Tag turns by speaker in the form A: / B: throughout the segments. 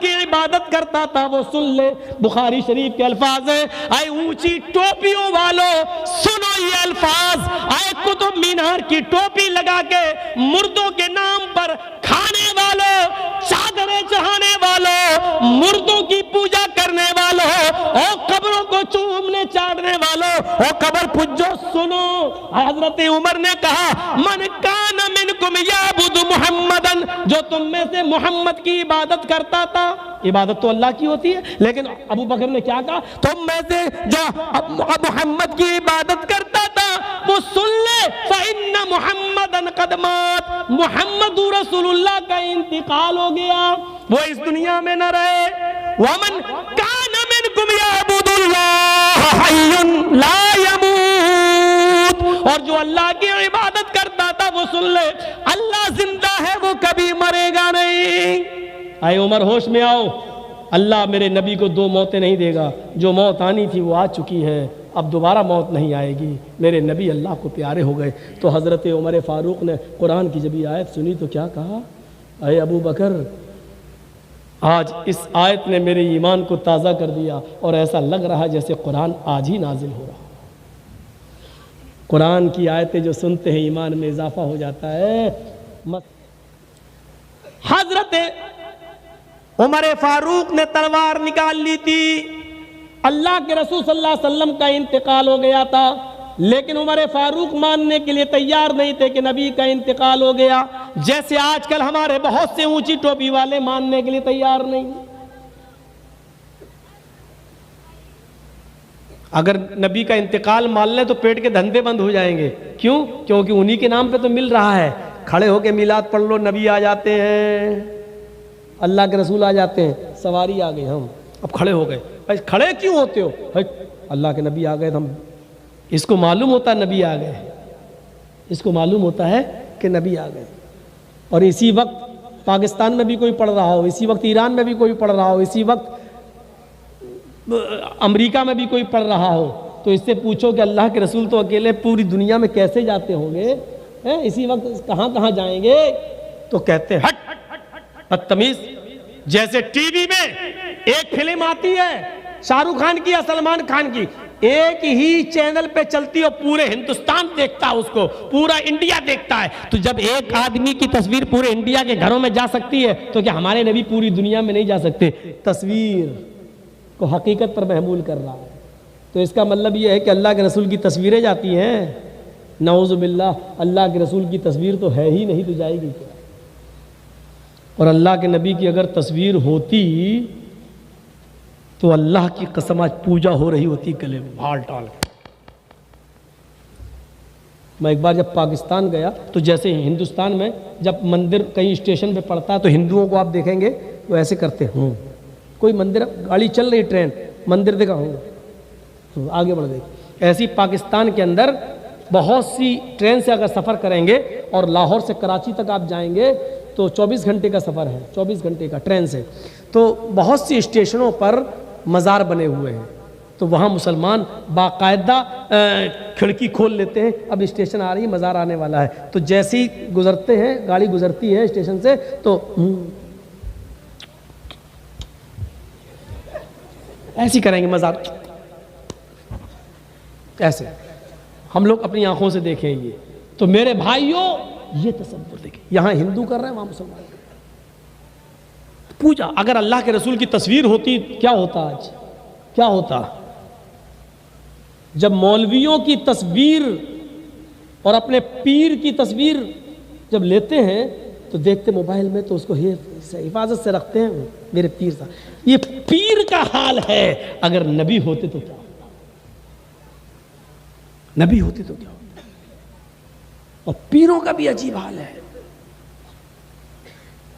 A: की इबादत करता था वो सुन ले। बुखारी शरीफ के अल्फाज है, आए ऊंची टोपियों वालों सुनो ये अल्फाज, आए कुतुब मीनार की टोपी लगा के मुर्दों के नाम पर खाने वालों, चादरें चढ़ाने वालों, मुर्दों की पूजा करने वालों और कब्रों को चूमने चाटने वालों और कब्र पुज्जो सुनो। हजरत उमर ने कहा, मन कान मिनकुम याबुदु मुहम्मदन, जो तुम में से मोहम्मद की इबादत करता था, इबादत तो अल्लाह की होती है, लेकिन अबू बकर ने क्या कहा, तुम में से जो मोहम्मद की इबादत करता था वो सुन ले, फइन्ना मुहम्मदन कद मात, मुहम्मद रसूलुल्लाह का इंतकाल हो गया, वो इस दुनिया में न रहे। वमन कान मिनकुम याबुदुल्लाह हय्युन ला यमूत, और जो अल्लाह की इबादत करता था वो सुन ले, अल्लाह जिंदा है, वो कभी मरेगा नहीं। आए उमर होश में आओ, अल्लाह मेरे नबी को दो मौतें नहीं देगा, जो मौत आनी थी वो आ चुकी है, अब दोबारा मौत नहीं आएगी, मेरे नबी अल्लाह को प्यारे हो गए। तो हज़रत उमर फ़ारूक ने कुरान की जब ये आयत सुनी तो क्या कहा, अरे अबू बकर, आज इस आयत ने मेरे ईमान को ताज़ा कर दिया और ऐसा लग रहा जैसे कुरान आज ही नाजिल हो रहा। कुरान की आयतें जो सुनते हैं ईमान में इजाफा हो जाता है। हज़रत उमर फ़ारूक ने तलवार निकाल ली थी, अल्लाह के रसूल सल्लल्लाहु अलैहि वसल्लम का इंतकाल हो गया था, लेकिन उमर फ़ारूक मानने के लिए तैयार नहीं थे कि नबी का इंतकाल हो गया, जैसे आजकल हमारे बहुत से ऊंची टोपी वाले मानने के लिए तैयार नहीं। अगर नबी का इंतकाल मान लें तो पेट के धंधे बंद हो जाएंगे। क्यों? क्योंकि उन्हीं के नाम पे तो मिल रहा है। खड़े होके मिलाद पढ़ लो, नबी आ जाते हैं, अल्लाह के रसूल आ जाते हैं, सवारी आ गई, हम अब खड़े हो गए। भाई खड़े क्यों होते हो? अल्लाह के नबी आ गए, हम इसको मालूम होता है नबी आ गए, इसको मालूम होता है कि नबी आ गए। और इसी वक्त पाकिस्तान में भी कोई पढ़ रहा हो, इसी वक्त ईरान में भी कोई पढ़ रहा हो, इसी वक्त अमेरिका में भी कोई पढ़ रहा हो, तो इससे पूछो कि अल्लाह के रसूल तो अकेले पूरी दुनिया में कैसे जाते होंगे, हैं? इसी वक्त कहाँ कहाँ जाएंगे? तो कहते हट बदतमीज। जैसे टीवी में एक फिल्म आती है शाहरुख खान की या सलमान खान की, एक ही चैनल पे चलती है, पूरे हिंदुस्तान देखता है उसको, पूरा इंडिया देखता है। तो जब एक आदमी की तस्वीर पूरे इंडिया के घरों में जा सकती है तो क्या हमारे नबी पूरी दुनिया में नहीं जा सकते? तस्वीर को हकीकत पर महमूल कर रहा है। तो इसका मतलब यह है कि अल्लाह के रसूल की तस्वीरें जाती हैं, नऊज़ु बिल्लाह, अल्लाह के रसूल की तस्वीर तो है ही नहीं, तो जाएगी क्या? और अल्लाह के नबी की अगर तस्वीर होती तो अल्लाह की कसम आज पूजा हो रही होती गले में भाल टाल। मैं एक बार जब पाकिस्तान गया तो जैसे हिंदुस्तान में जब मंदिर कहीं स्टेशन पे पड़ता है तो हिंदुओं को आप देखेंगे वो ऐसे करते हैं, कोई मंदिर गाड़ी चल रही, ट्रेन, मंदिर देखा हूँ आगे बढ़ गई। ऐसी पाकिस्तान के अंदर बहुत सी ट्रेन से अगर सफ़र करेंगे और लाहौर से कराची तक आप जाएंगे तो 24 घंटे का सफ़र है, 24 घंटे का ट्रेन से। तो बहुत सी स्टेशनों पर मज़ार बने हुए हैं, तो वहाँ मुसलमान बाकायदा खिड़की खोल लेते हैं, अब स्टेशन आ रही है, मज़ार आने वाला है, तो जैसे ही गुज़रते हैं, गाड़ी गुज़रती है स्टेशन से, तो ऐसी करेंगे मज़ार, ऐसे हम लोग अपनी आंखों से देखें ये। तो मेरे भाइयों ये तसव्वुर देखें, यहाँ हिंदू कर रहे हैं, वहाँ मुसलमान पूजा। अगर अल्लाह के रसूल की तस्वीर होती क्या होता? आज क्या होता? जब मौलवियों की तस्वीर और अपने पीर की तस्वीर जब लेते हैं तो देखते मोबाइल में, तो उसको हिफाजत से रखते हैं, मेरे पीर था। ये पीर का हाल है। अगर नबी होते तो क्या होता? नबी होते तो क्या होता? और पीरों का भी अजीब हाल है,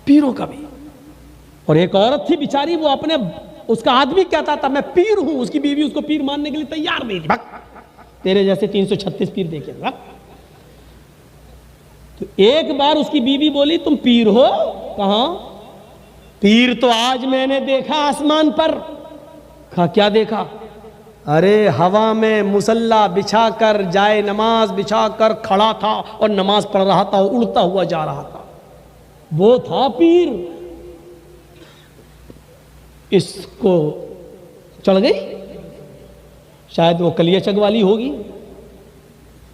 A: पीरों का भी। और एक औरत थी बेचारी, वो अपने, उसका आदमी कहता था मैं पीर हूं, उसकी बीवी उसको पीर मानने के लिए तैयार नहीं थी। तेरे जैसे 336 पीर देखे। तो एक बार उसकी बीवी बोली तुम पीर हो? कहा? पीर तो आज मैंने देखा आसमान पर। कहा क्या देखा? अरे हवा में मुसल्ला बिछाकर, जाए नमाज बिछाकर खड़ा था और नमाज पढ़ रहा था, और उड़ता हुआ जा रहा था, वो था पीर। इसको चढ़ गई, शायद वो कलियाचक वाली होगी,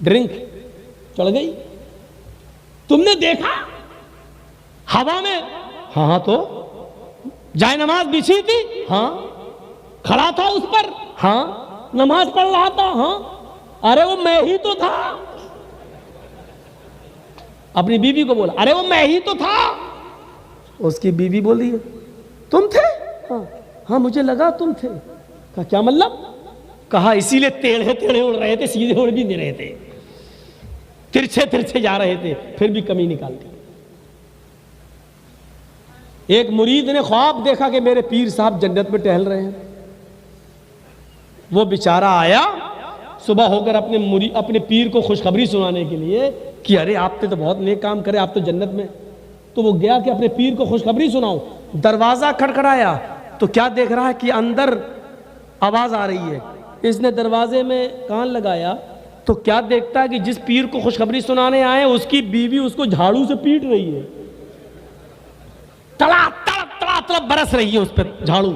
A: ड्रिंक चढ़ गई। तुमने देखा हवा में? हाँ तो जाए नमाज बिछी थी, हाँ खड़ा था उस पर, हाँ नमाज पढ़ रहा था, हाँ अरे वो मैं ही तो था। अपनी बीवी को बोला, अरे वो मैं ही तो था। उसकी बीवी बोली, तुम थे? हाँ हाँ मुझे लगा तुम थे। कहा क्या मतलब? कहा इसीलिए टेढ़े टेढ़े उड़ रहे थे, सीधे उड़ भी नहीं रहे थे, तिरछे तिरछे जा रहे थे, फिर भी कमी निकालती। एक मुरीद ने ख्वाब देखा कि मेरे पीर साहब जन्नत में टहल रहे हैं। वो बेचारा आया सुबह होकर अपने पीर को खुशखबरी सुनाने के लिए कि अरे आपने तो बहुत नेक काम करे, आप तो जन्नत में। तो वो गया कि अपने पीर को खुशखबरी सुनाऊं। दरवाजा खटखटाया तो क्या देख रहा है कि अंदर आवाज आ रही है। इसने दरवाजे में कान लगाया तो क्या देखता है कि जिस पीर को खुशखबरी सुनाने आए उसकी बीवी उसको झाड़ू से पीट रही है, तड़ा तड़ा तड़ा तड़ा बरस रही है उस पर झाड़ू।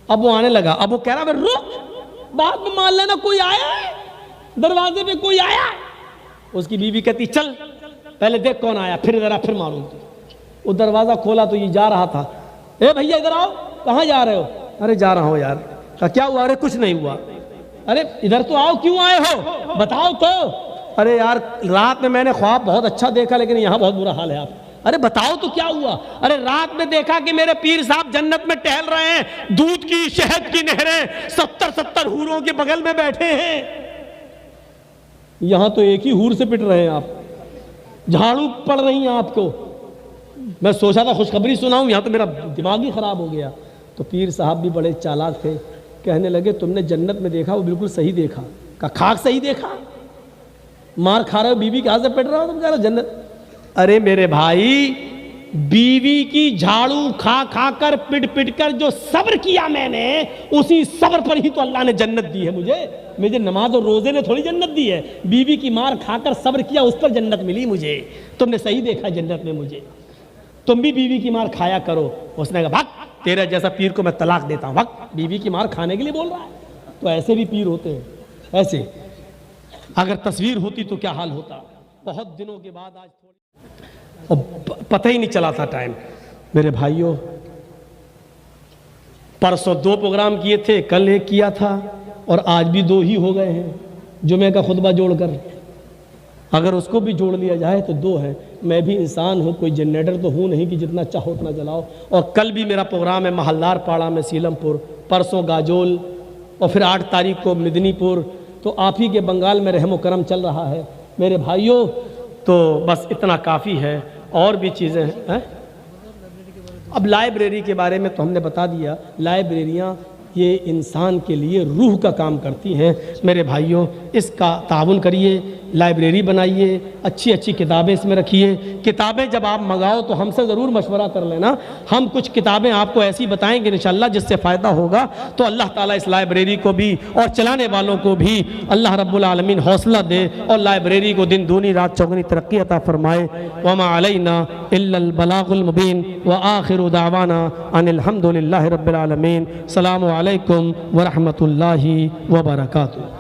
A: अब वो आने लगा, अब वो कह रहा रुक, बाद में मान लेना कोई आया है, दरवाजे पे कोई आया है। उसकी बीवी कहती चल पहले देख कौन आया, फिर जरा फिर मालूम। वो दरवाजा खोला तो ये जा रहा था। ए भैया इधर आओ, कहाँ जा रहे हो? अरे जा रहा हूँ यार। क्या हुआ? अरे कुछ नहीं हुआ। अरे इधर तो आओ, क्यों आए हो बताओ तो। अरे यार रात में मैंने ख्वाब बहुत अच्छा देखा लेकिन यहाँ बहुत बुरा हाल है आप। अरे बताओ तो क्या हुआ? अरे रात में देखा कि मेरे पीर साहब जन्नत में टहल रहे हैं, दूध की शहद की नहरें 70-70 हूरों के बगल में बैठे हैं। यहां तो एक ही हूर से पिट रहे हैं आप, झाड़ू पड़ रही हैं आपको। मैं सोचा था खुशखबरी सुनाऊं, यहां तो मेरा दिमाग ही खराब हो गया। तो पीर साहब भी बड़े चालाक थे, कहने लगे तुमने जन्नत में देखा, वो बिल्कुल सही देखा। का खाक सही देखा? मार खा रहे हो, बीवी के हाथ से पिट रहा हो, तुम कह रहे हो जन्नत। अरे मेरे भाई, बीवी की झाड़ू खा खा कर पिट पिट कर जो सब्र किया मैंने, उसी सब्र पर ही तो अल्लाह ने जन्नत दी है मुझे नमाज और रोजे ने थोड़ी जन्नत दी है। बीवी की मार खाकर सब्र किया, उस पर जन्नत मिली मुझे। तुमने सही देखा जन्नत में मुझे। तुम भी बीवी की मार खाया करो। उसने कहा भाग, तेरा जैसा पीर को मैं तलाक देता हूं। भाग, बीवी की मार खाने के लिए बोल रहा है। तो ऐसे भी पीर होते हैं। ऐसे अगर तस्वीर होती तो क्या हाल होता। बहुत दिनों के बाद आज और पता ही नहीं चला था टाइम। मेरे भाइयों, परसों 2 प्रोग्राम किए थे, कल एक किया था और आज भी 2 ही हो गए हैं, जुमे का खुतबा जोड़कर। अगर उसको भी जोड़ लिया जाए तो 2 है। मैं भी इंसान हूँ, कोई जनरेटर तो हूँ नहीं कि जितना चाहो उतना चलाओ। और कल भी मेरा प्रोग्राम है महलदार पाड़ा में सीलमपुर, परसों गाजोल और फिर 8 तारीख को मिदनीपुर। तो आप ही के बंगाल में रहमो करम चल रहा है मेरे भाइयों। तो बस इतना काफ़ी है, और भी चीज़ें हैं। अब लाइब्रेरी के बारे में तो हमने बता दिया। लाइब्रेरियाँ ये इंसान के लिए रूह का काम करती हैं। मेरे भाइयों, इसका ताउन करिए, लाइब्रेरी बनाइए, अच्छी अच्छी किताबें इसमें रखिए। किताबें जब आप मंगाओ तो हमसे ज़रूर मशवरा कर लेना। हम कुछ किताबें आपको ऐसी बताएंगे इंशाअल्लाह जिससे फ़ायदा होगा। तो अल्लाह ताला इस लाइब्रेरी को भी और चलाने वालों को भी अल्लाह रब्बुल आलमीन हौसला दे और लाइब्रेरी को दिन दूनी रात चौगुनी तरक्की अता फरमाए। वमा अलैना इल्लल बलागुल मुबीन व आखिरु दावाना अनिल हम्दुलिल्लाहि रब्बिल आलमीन। सलामु अलैकुम व रहमतुल्लाहि व बरकातुहू।